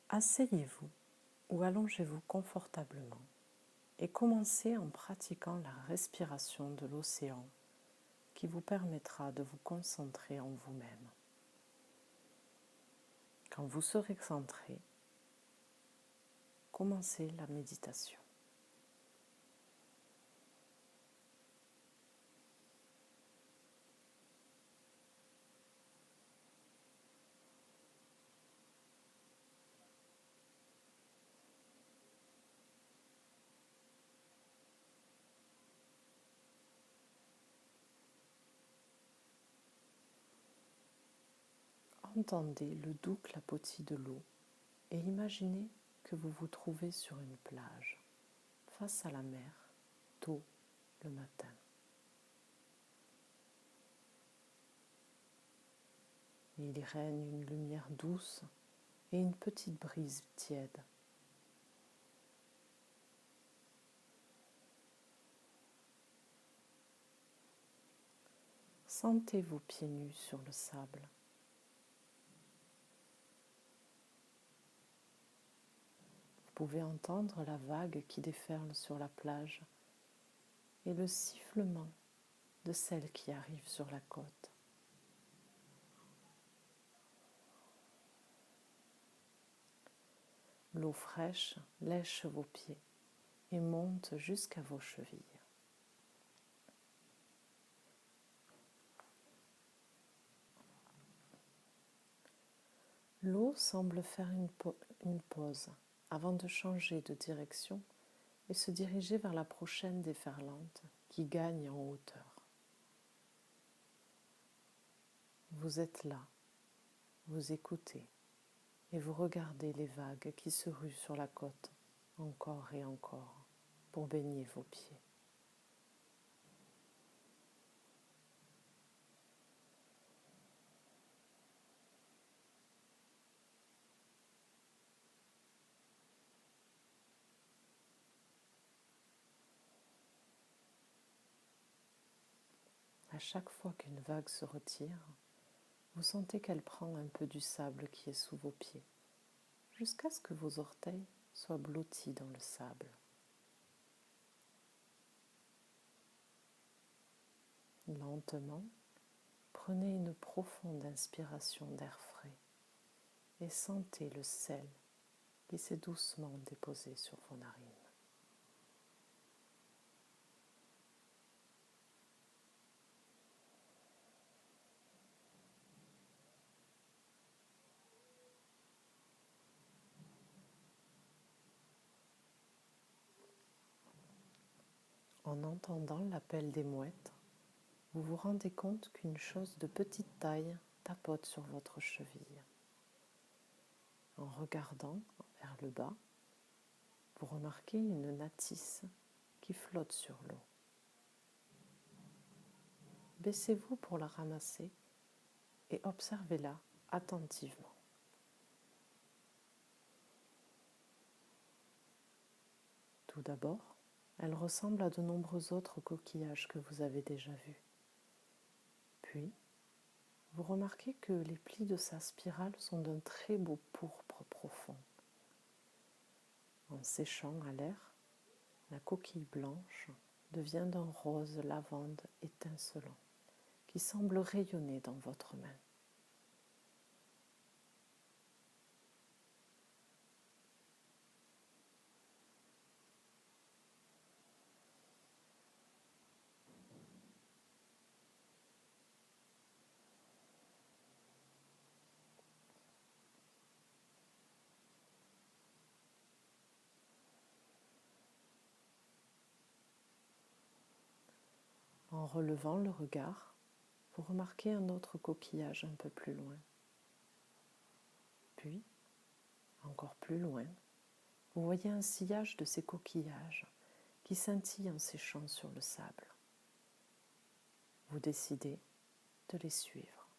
Asseyez-vous ou allongez-vous confortablement et commencez en pratiquant la respiration de l'océan qui vous permettra de vous concentrer en vous-même. Quand vous serez centré, commencez la méditation. Entendez le doux clapotis de l'eau et imaginez que vous vous trouvez sur une plage, face à la mer, tôt le matin. Il y règne une lumière douce et une petite brise tiède. Sentez vos pieds nus sur le sable. Vous pouvez entendre la vague qui déferle sur la plage et le sifflement de celle qui arrive sur la côte. L'eau fraîche lèche vos pieds et monte jusqu'à vos chevilles. L'eau semble faire une pause avant de changer de direction et se diriger vers la prochaine déferlante qui gagne en hauteur. Vous êtes là, vous écoutez et vous regardez les vagues qui se ruent sur la côte encore et encore pour baigner vos pieds. À chaque fois qu'une vague se retire, vous sentez qu'elle prend un peu du sable qui est sous vos pieds, jusqu'à ce que vos orteils soient blottis dans le sable. Lentement, prenez une profonde inspiration d'air frais et sentez le sel qui s'est doucement déposé sur vos narines. En entendant l'appel des mouettes, vous vous rendez compte qu'une chose de petite taille tapote sur votre cheville. En regardant vers le bas, vous remarquez une natisse qui flotte sur l'eau. Baissez-vous pour la ramasser et observez-la attentivement. Tout d'abord, elle ressemble à de nombreux autres coquillages que vous avez déjà vus. Puis, vous remarquez que les plis de sa spirale sont d'un très beau pourpre profond. En séchant à l'air, la coquille blanche devient d'un rose lavande étincelant qui semble rayonner dans votre main. En relevant le regard, vous remarquez un autre coquillage un peu plus loin. Puis, encore plus loin, vous voyez un sillage de ces coquillages qui scintillent en séchant sur le sable. Vous décidez de les suivre.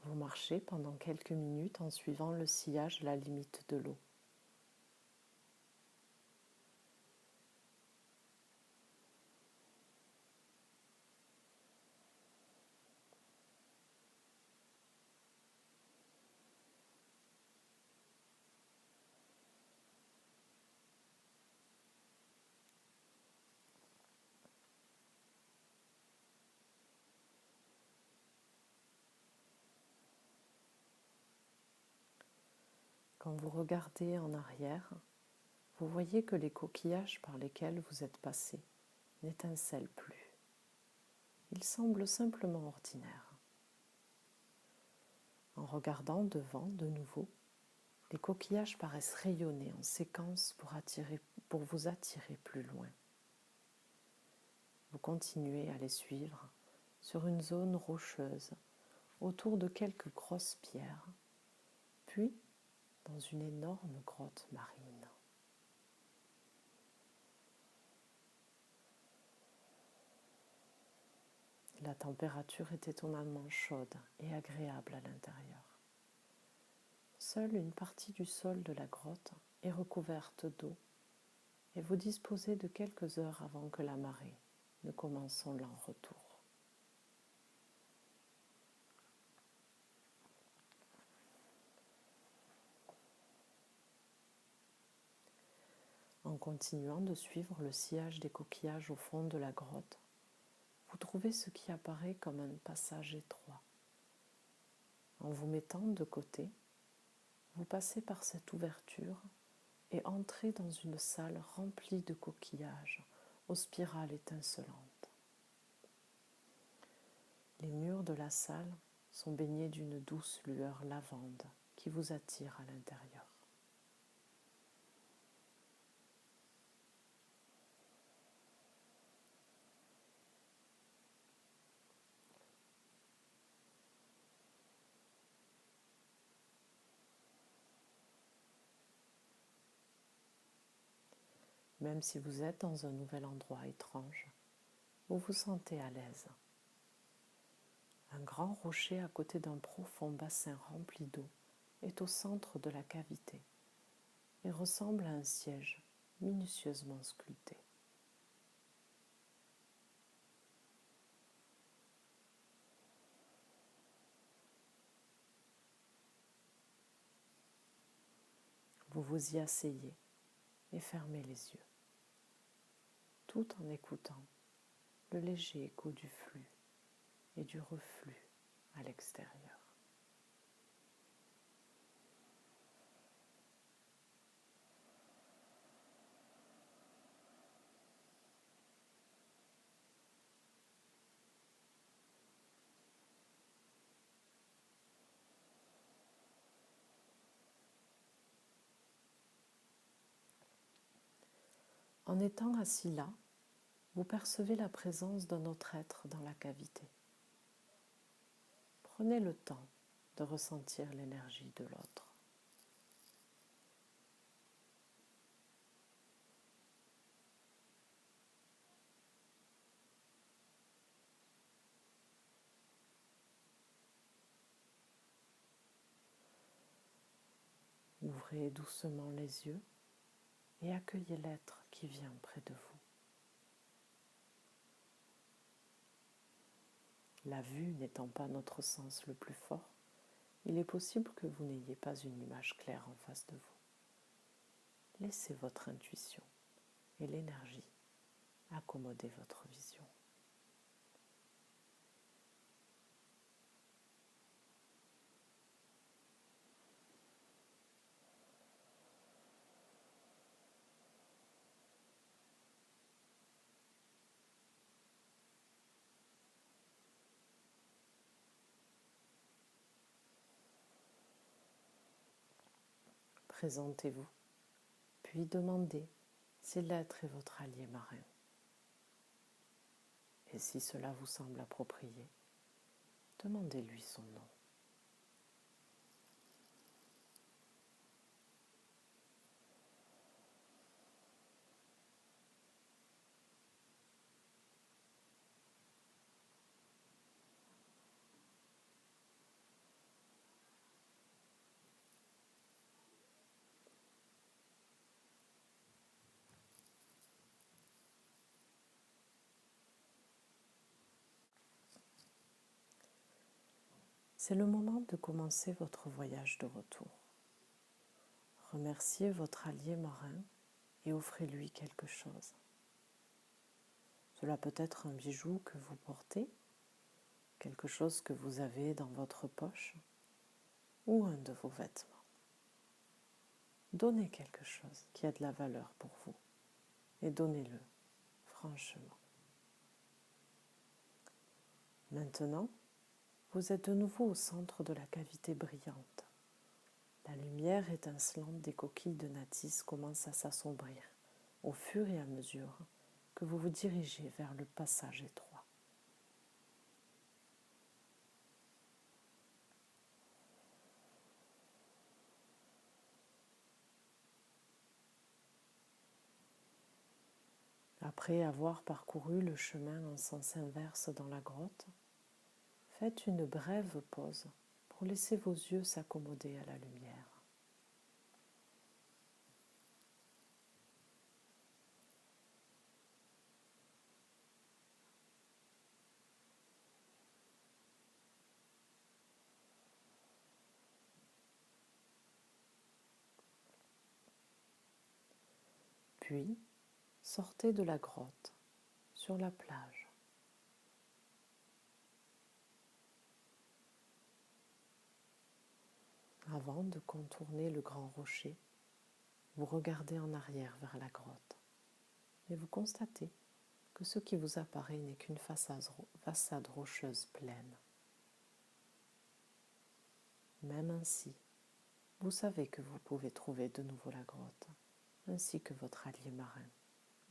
Vous marchez pendant quelques minutes en suivant le sillage à la limite de l'eau. Quand vous regardez en arrière, vous voyez que les coquillages par lesquels vous êtes passé n'étincellent plus. Ils semblent simplement ordinaires. En regardant devant de nouveau, les coquillages paraissent rayonner en séquence pour vous attirer plus loin. Vous continuez à les suivre sur une zone rocheuse autour de quelques grosses pierres, puis dans une énorme grotte marine. La température est étonnamment chaude et agréable à l'intérieur. Seule une partie du sol de la grotte est recouverte d'eau et vous disposez de quelques heures avant que la marée ne commence son lent retour. En continuant de suivre le sillage des coquillages au fond de la grotte, vous trouvez ce qui apparaît comme un passage étroit. En vous mettant de côté, vous passez par cette ouverture et entrez dans une salle remplie de coquillages aux spirales étincelantes. Les murs de la salle sont baignés d'une douce lueur lavande qui vous attire à l'intérieur. Même si vous êtes dans un nouvel endroit étrange, vous vous sentez à l'aise. Un grand rocher à côté d'un profond bassin rempli d'eau est au centre de la cavité et ressemble à un siège minutieusement sculpté. Vous vous y asseyez et fermez les yeux, tout en écoutant le léger écho du flux et du reflux à l'extérieur. En étant assis là, vous percevez la présence d'un autre être dans la cavité. Prenez le temps de ressentir l'énergie de l'autre. Ouvrez doucement les yeux et accueillez l'être qui vient près de vous. La vue n'étant pas notre sens le plus fort, il est possible que vous n'ayez pas une image claire en face de vous. Laissez votre intuition et l'énergie accommoder votre vision. Présentez-vous, puis demandez si l'être est votre allié marin. Et si cela vous semble approprié, demandez-lui son nom. C'est le moment de commencer votre voyage de retour. Remerciez votre allié marin et offrez-lui quelque chose. Cela peut être un bijou que vous portez, quelque chose que vous avez dans votre poche ou un de vos vêtements. Donnez quelque chose qui a de la valeur pour vous et donnez-le franchement. Maintenant, vous êtes de nouveau au centre de la cavité brillante. La lumière étincelante des coquilles de Natis commence à s'assombrir au fur et à mesure que vous vous dirigez vers le passage étroit. Après avoir parcouru le chemin en sens inverse dans la grotte, faites une brève pause pour laisser vos yeux s'accommoder à la lumière. Puis, sortez de la grotte sur la plage. Avant de contourner le grand rocher, vous regardez en arrière vers la grotte et vous constatez que ce qui vous apparaît n'est qu'une façade rocheuse pleine. Même ainsi, vous savez que vous pouvez trouver de nouveau la grotte, ainsi que votre allié marin,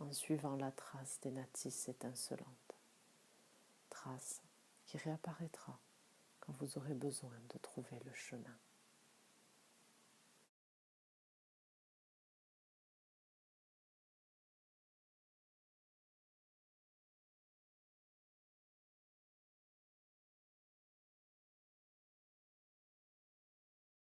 en suivant la trace des natisses étincelantes, trace qui réapparaîtra quand vous aurez besoin de trouver le chemin.